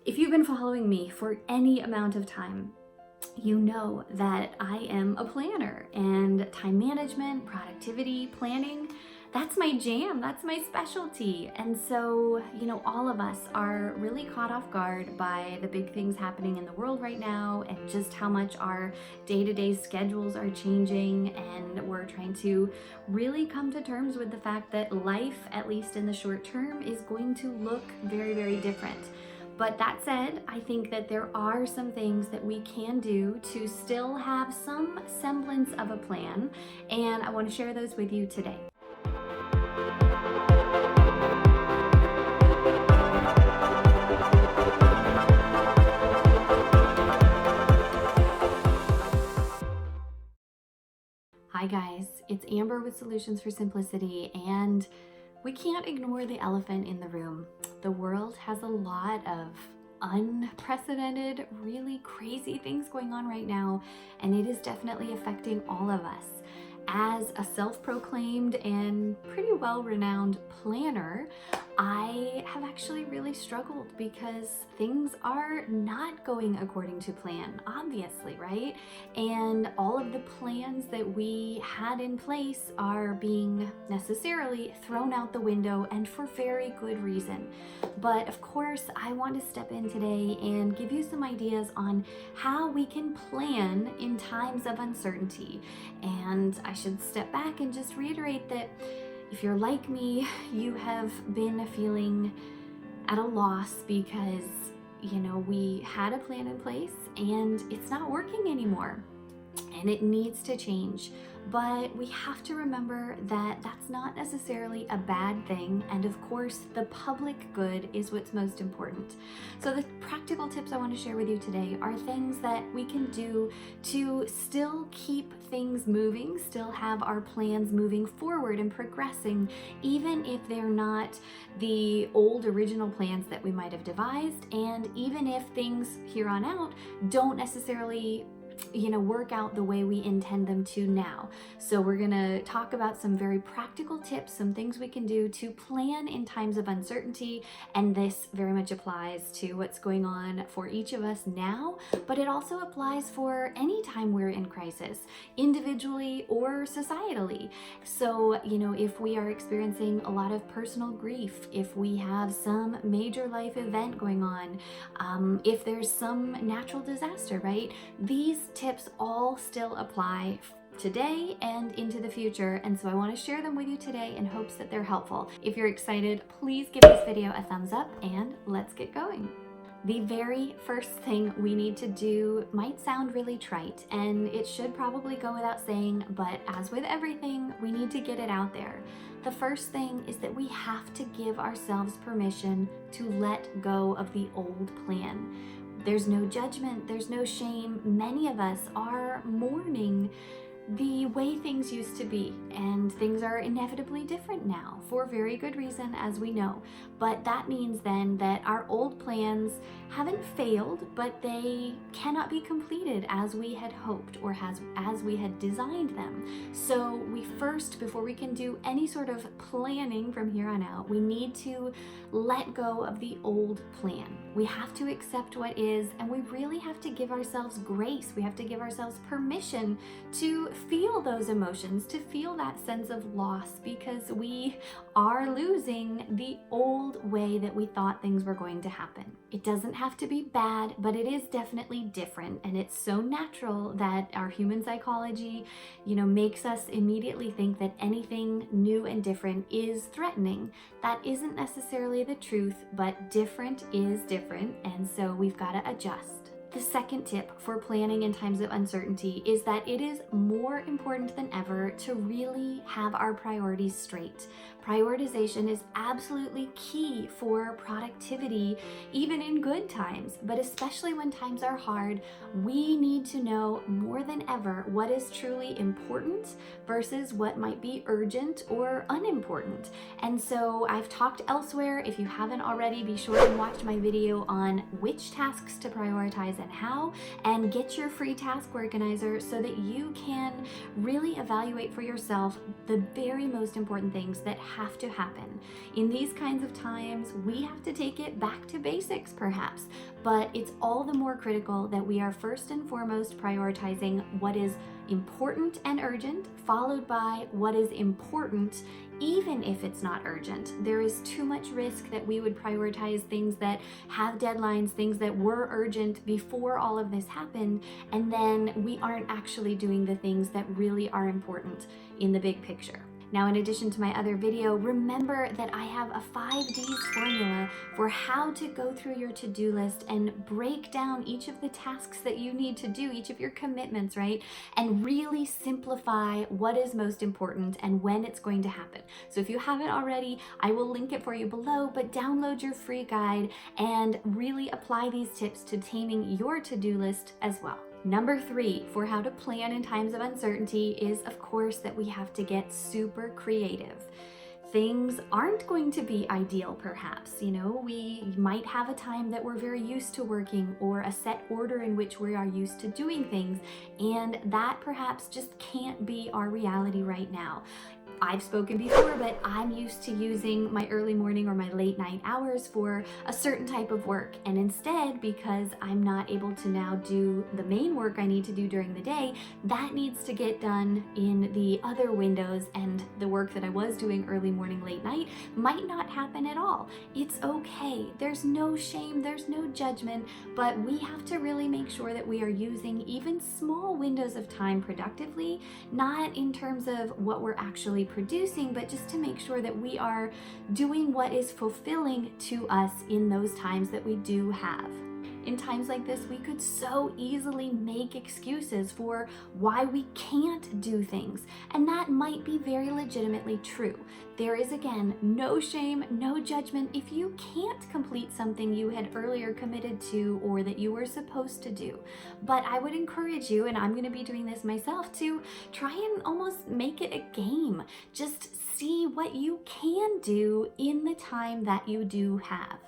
If you've been following me for any amount of time, you know that I am a planner, and time management, productivity, planning, that's my jam, that's my specialty. And so, all of us are really caught off guard by the big things happening in the world right now and just how much our day-to-day schedules are changing. And we're trying to really come to terms with the fact that life, at least in the short term, is going to look very, very different. But that said, I think that there are some things that we can do to still have some semblance of a plan, and I want to share those with you today. Hi guys, it's Amber with Solutions for Simplicity, and we can't ignore the elephant in the room. The world has a lot of unprecedented, really crazy things going on right now, and it is definitely affecting all of us. As a self-proclaimed and pretty well-renowned planner, I have actually really struggled because things are not going according to plan, obviously, right? And all of the plans that we had in place are being necessarily thrown out the window, and for very good reason. But of course, I want to step in today and give you some ideas on how we can plan in times of uncertainty. And I should step back and just reiterate that if you're like me, you have been feeling at a loss because, we had a plan in place and it's not working anymore and it needs to change. But we have to remember that that's not necessarily a bad thing, and of course the public good is what's most important. So the practical tips I want to share with you today are things that we can do to still keep things moving, still have our plans moving forward and progressing, even if they're not the old original plans that we might have devised, and even if things here on out don't necessarily work out the way we intend them to now. So we're gonna talk about some very practical tips, some things we can do to plan in times of uncertainty, and this very much applies to what's going on for each of us now, but it also applies for any time we're in crisis, individually or societally. So, if we are experiencing a lot of personal grief, if we have some major life event going on, if there's some natural disaster, right? These tips all still apply today and into the future, and so I want to share them with you today in hopes that they're helpful. If you're excited, please give this video a thumbs up and let's get going. The very first thing we need to do might sound really trite, and it should probably go without saying, but as with everything, we need to get it out there. The first thing is that we have to give ourselves permission to let go of the old plan. There's no judgment, there's no shame. Many of us are mourning the way things used to be, and things are inevitably different now for very good reason, as we know. But that means then that our old plans haven't failed, but they cannot be completed as we had hoped or as we had designed them. So we first, before we can do any sort of planning from here on out, we need to let go of the old plan. We have to accept what is, and we really have to give ourselves grace. We have to give ourselves permission to feel those emotions, to feel that sense of loss, because we are losing the old way that we thought things were going to happen. It doesn't have to be bad, but it is definitely different, and it's so natural that our human psychology, makes us immediately think that anything new and different is threatening. That isn't necessarily the truth, but different is different, and so we've got to adjust. The second tip for planning in times of uncertainty is that it is more important than ever to really have our priorities straight. Prioritization is absolutely key for productivity, even in good times, but especially when times are hard, we need to know more than ever what is truly important versus what might be urgent or unimportant. And so I've talked elsewhere. If you haven't already, be sure to watch my video on which tasks to prioritize and how, and get your free task organizer so that you can really evaluate for yourself the very most important things that have to happen. In these kinds of times, we have to take it back to basics perhaps, but it's all the more critical that we are first and foremost prioritizing what is important and urgent, followed by what is important even if it's not urgent. There is too much risk that we would prioritize things that have deadlines, things that were urgent before all of this happened, and then we aren't actually doing the things that really are important in the big picture. Now, in addition to my other video, remember that I have a 5Ds formula for how to go through your to-do list and break down each of the tasks that you need to do, each of your commitments, right? And really simplify what is most important and when it's going to happen. So if you haven't already, I will link it for you below, but download your free guide and really apply these tips to taming your to-do list as well. Number 3 for how to plan in times of uncertainty is, of course, that we have to get super creative. Things aren't going to be ideal, perhaps. You know, we might have a time that we're very used to working, or a set order in which we are used to doing things, and that perhaps just can't be our reality right now. I've spoken before, but I'm used to using my early morning or my late night hours for a certain type of work. And instead, because I'm not able to now do the main work I need to do during the day, that needs to get done in the other windows, and the work that I was doing early morning, late night might not happen at all. It's okay. There's no shame, there's no judgment, but we have to really make sure that we are using even small windows of time productively, not in terms of what we're actually producing, but just to make sure that we are doing what is fulfilling to us in those times that we do have. In times like this, we could so easily make excuses for why we can't do things, and that might be very legitimately true. There is, again, no shame, no judgment if you can't complete something you had earlier committed to or that you were supposed to do. But I would encourage you, and I'm going to be doing this myself, to try and almost make it a game. Just see what you can do in the time that you do have.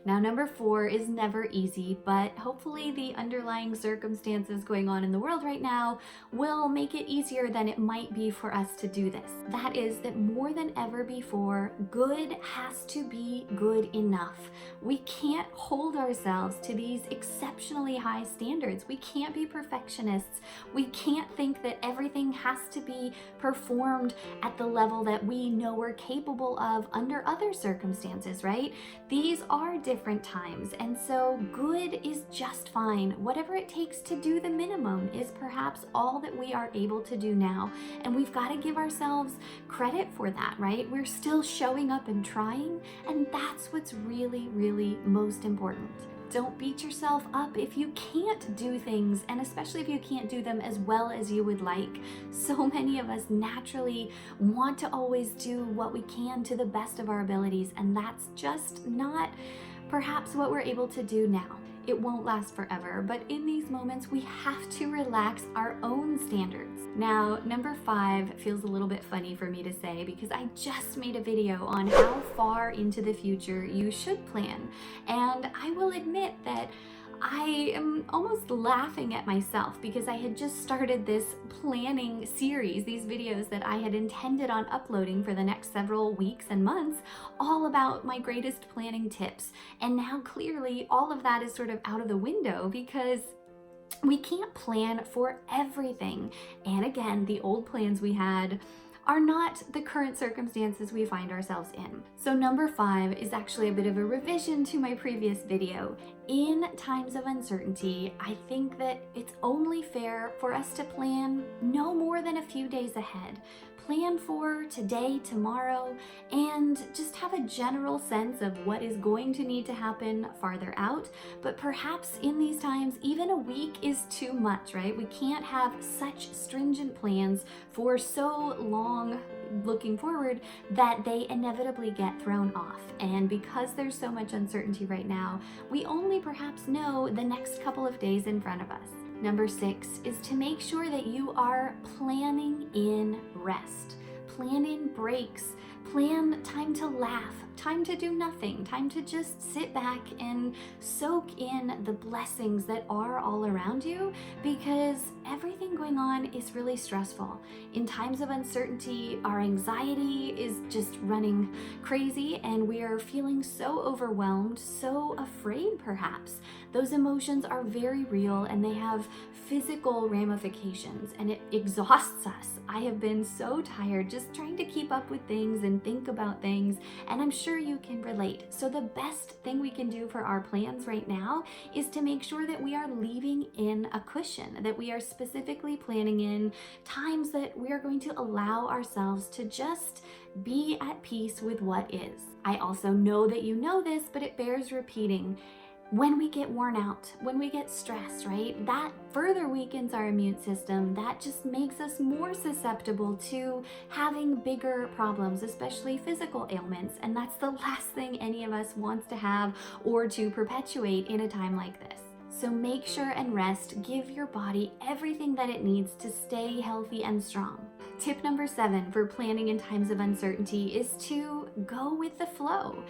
Now, number 4 is never easy, but hopefully the underlying circumstances going on in the world right now will make it easier than it might be for us to do this. That is that more than ever before, good has to be good enough. We can't hold ourselves to these exceptionally high standards. We can't be perfectionists. We can't think that everything has to be performed at the level that we know we're capable of under other circumstances, right? These are different times, and so good is just fine. Whatever it takes to do the minimum is perhaps all that we are able to do now, and we've got to give ourselves credit for that, right? We're still showing up and trying, and that's what's really, really most important. Don't beat yourself up if you can't do things, and especially if you can't do them as well as you would like. So many of us naturally want to always do what we can to the best of our abilities, and that's just not perhaps what we're able to do now. It won't last forever, but in these moments we have to relax our own standards. Now, number 5 feels a little bit funny for me to say because I just made a video on how far into the future you should plan, and I will admit that I am almost laughing at myself because I had just started this planning series, these videos that I had intended on uploading for the next several weeks and months, all about my greatest planning tips. And now clearly all of that is sort of out of the window because we can't plan for everything. And again, the old plans we had are not the current circumstances we find ourselves in. So number 5 is actually a bit of a revision to my previous video. In times of uncertainty, I think that it's only fair for us to plan no more than a few days ahead. Plan for today, tomorrow, and just have a general sense of what is going to need to happen farther out. But perhaps in these times, even a week is too much, right? We can't have such stringent plans for so long looking forward that they inevitably get thrown off. And because there's so much uncertainty right now, we only perhaps know the next couple of days in front of us. Number 6 is to make sure that you are planning in rest. Plan in breaks. Plan time to laugh. time to do nothing, time to just sit back and soak in the blessings that are all around you, because everything going on is really stressful. In times of uncertainty, our anxiety is just running crazy and we are feeling so overwhelmed, so afraid perhaps. Those emotions are very real and they have physical ramifications and it exhausts us. I have been so tired just trying to keep up with things and think about things, and I'm sure you can relate. So the best thing we can do for our plans right now is to make sure that we are leaving in a cushion, that we are specifically planning in times that we are going to allow ourselves to just be at peace with what is. I also know that you know this, but it bears repeating. When we get worn out, when we get stressed, right, that further weakens our immune system. That just makes us more susceptible to having bigger problems, especially physical ailments. And that's the last thing any of us wants to have or to perpetuate in a time like this. So make sure and rest. Give your body everything that it needs to stay healthy and strong. Tip number 7 for planning in times of uncertainty is to go with the flow.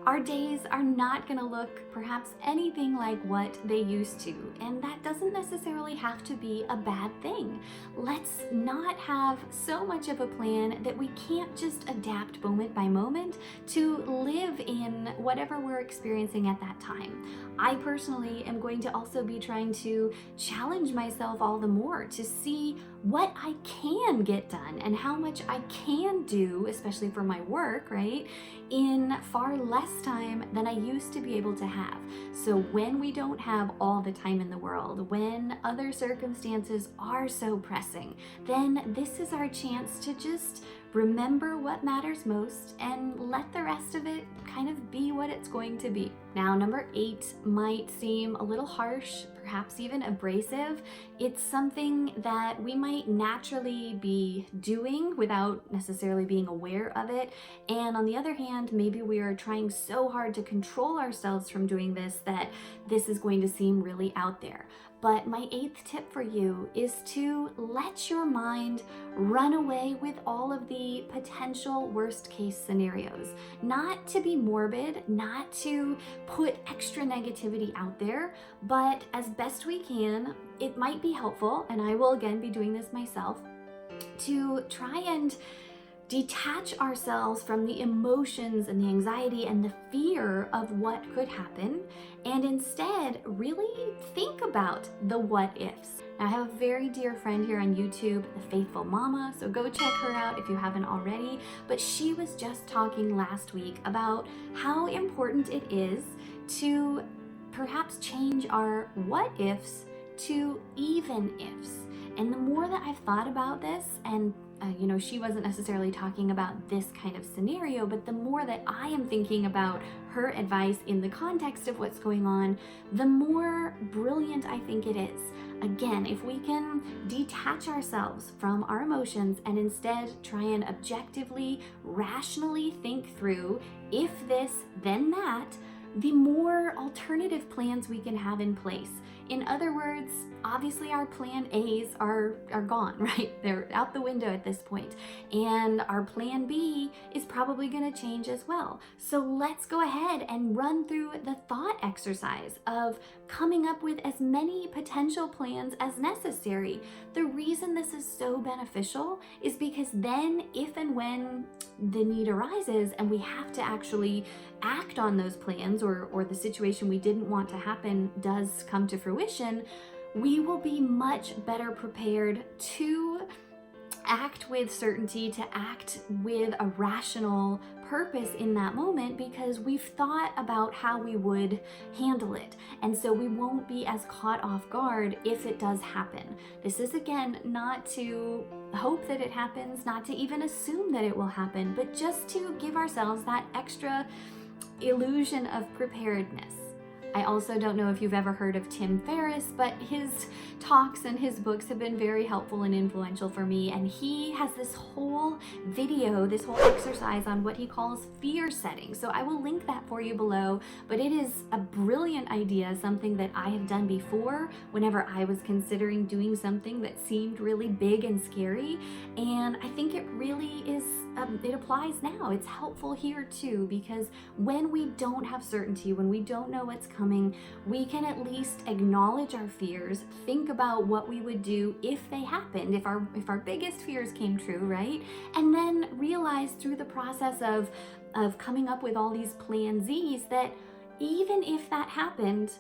Our days are not going to look perhaps anything like what they used to, and that doesn't necessarily have to be a bad thing. Let's not have so much of a plan that we can't just adapt moment by moment to live in whatever we're experiencing at that time. I personally am going to also be trying to challenge myself all the more to see what I can get done and how much I can do, especially for my work, right, in far less time than I used to be able to have. So when we don't have all the time in the world, when other circumstances are so pressing, then this is our chance to just remember what matters most and let the rest of it kind of be what it's going to be. Now, number 8 might seem a little harsh, perhaps even abrasive. It's something that we might naturally be doing without necessarily being aware of it. And on the other hand, maybe we are trying so hard to control ourselves from doing this that this is going to seem really out there. But my 8th tip for you is to let your mind run away with all of the potential worst case scenarios. Not to be morbid, not to put extra negativity out there, but as best we can, it might be helpful, and I will again be doing this myself, to try and detach ourselves from the emotions and the anxiety and the fear of what could happen, and instead really think about the what ifs. Now, I have a very dear friend here on YouTube, The Faithful Mama, so go check her out if you haven't already, but she was just talking last week about how important it is to perhaps change our what ifs to even ifs. And the more that I've thought about this, and she wasn't necessarily talking about this kind of scenario, but the more that I am thinking about her advice in the context of what's going on, the more brilliant I think it is. Again, if we can detach ourselves from our emotions and instead try and objectively, rationally think through if this, then that, the more alternative plans we can have in place. In other words, obviously our plan A's are gone, right? They're out the window at this point. And our plan B is probably going to change as well. So let's go ahead and run through the thought exercise of coming up with as many potential plans as necessary. The reason this is so beneficial is because then, if and when the need arises and we have to actually act on those plans, or the situation we didn't want to happen does come to fruition, we will be much better prepared to act with certainty, to act with a rational purpose in that moment, because we've thought about how we would handle it. And so we won't be as caught off guard if it does happen. This is, again, not to hope that it happens, not to even assume that it will happen, but just to give ourselves that extra illusion of preparedness. I also don't know if you've ever heard of Tim Ferriss, but his talks and his books have been very helpful and influential for me. And he has this whole video, this whole exercise on what he calls fear setting. So I will link that for you below, but it is a brilliant idea, something that I have done before whenever I was considering doing something that seemed really big and scary. And I think it really is, it applies now. It's helpful here too, because when we don't have certainty, when we don't know what's coming, we can at least acknowledge our fears, think about what we would do if they happened, if our biggest fears came true, right? And then realize through the process of coming up with all these plan Zs that even if that happened,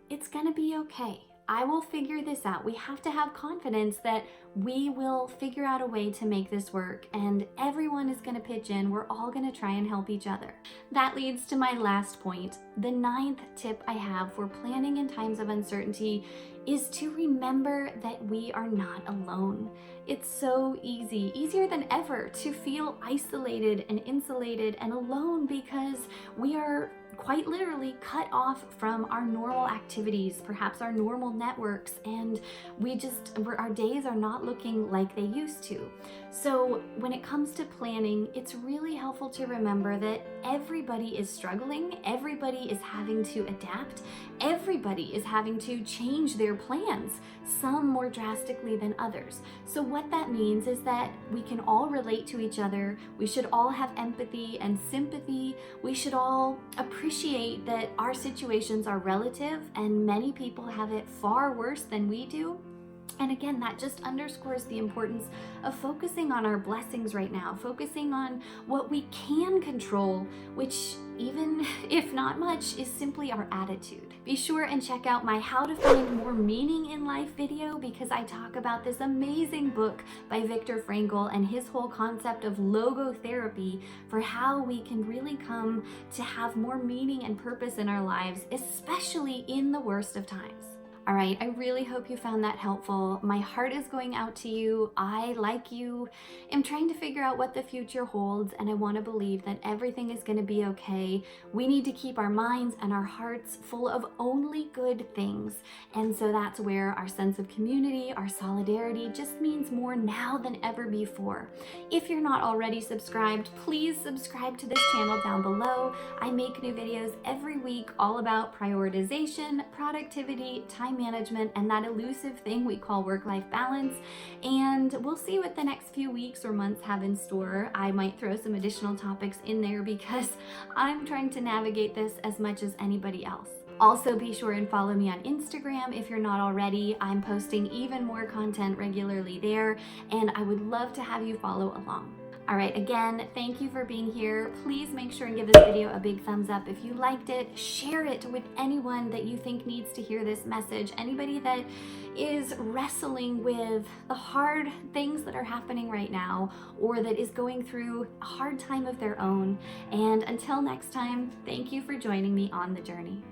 it's gonna be okay. I will figure this out. We have to have confidence that we will figure out a way to make this work, and everyone is going to pitch in. We're all going to try and help each other. That leads to my last point. The 9th tip I have for planning in times of uncertainty is to remember that we are not alone. It's so easy, easier than ever, to feel isolated and insulated and alone because we are quite literally cut off from our normal activities, perhaps our normal networks, and our days are not looking like they used to. So when it comes to planning, it's really helpful to remember that everybody is struggling, everybody is having to adapt, everybody is having to change their plans, some more drastically than others. So what that means is that we can all relate to each other, we should all have empathy and sympathy, we should all appreciate that our situations are relative and many people have it far worse than we do. And again, that just underscores the importance of focusing on our blessings right now, focusing on what we can control, which even if not much, is simply our attitude. Be sure and check out my How to Find More Meaning in Life video, because I talk about this amazing book by Viktor Frankl and his whole concept of logotherapy for how we can really come to have more meaning and purpose in our lives, especially in the worst of times. All right, I really hope you found that helpful. My heart is going out to you. I, like you, am trying to figure out what the future holds, and I want to believe that everything is going to be okay. We need to keep our minds and our hearts full of only good things. And so that's where our sense of community, our solidarity just means more now than ever before. If you're not already subscribed, please subscribe to this channel down below. I make new videos every week all about prioritization, productivity, time management, and that elusive thing we call work-life balance. And we'll see what the next few weeks or months have in store. I might throw some additional topics in there because I'm trying to navigate this as much as anybody else. Also, be sure and follow me on Instagram if you're not already. I'm posting even more content regularly there, and I would love to have you follow along. All right, again, thank you for being here. Please make sure and give this video a big thumbs up if you liked it. Share it with anyone that you think needs to hear this message. Anybody that is wrestling with the hard things that are happening right now, or that is going through a hard time of their own. And until next time, thank you for joining me on the journey.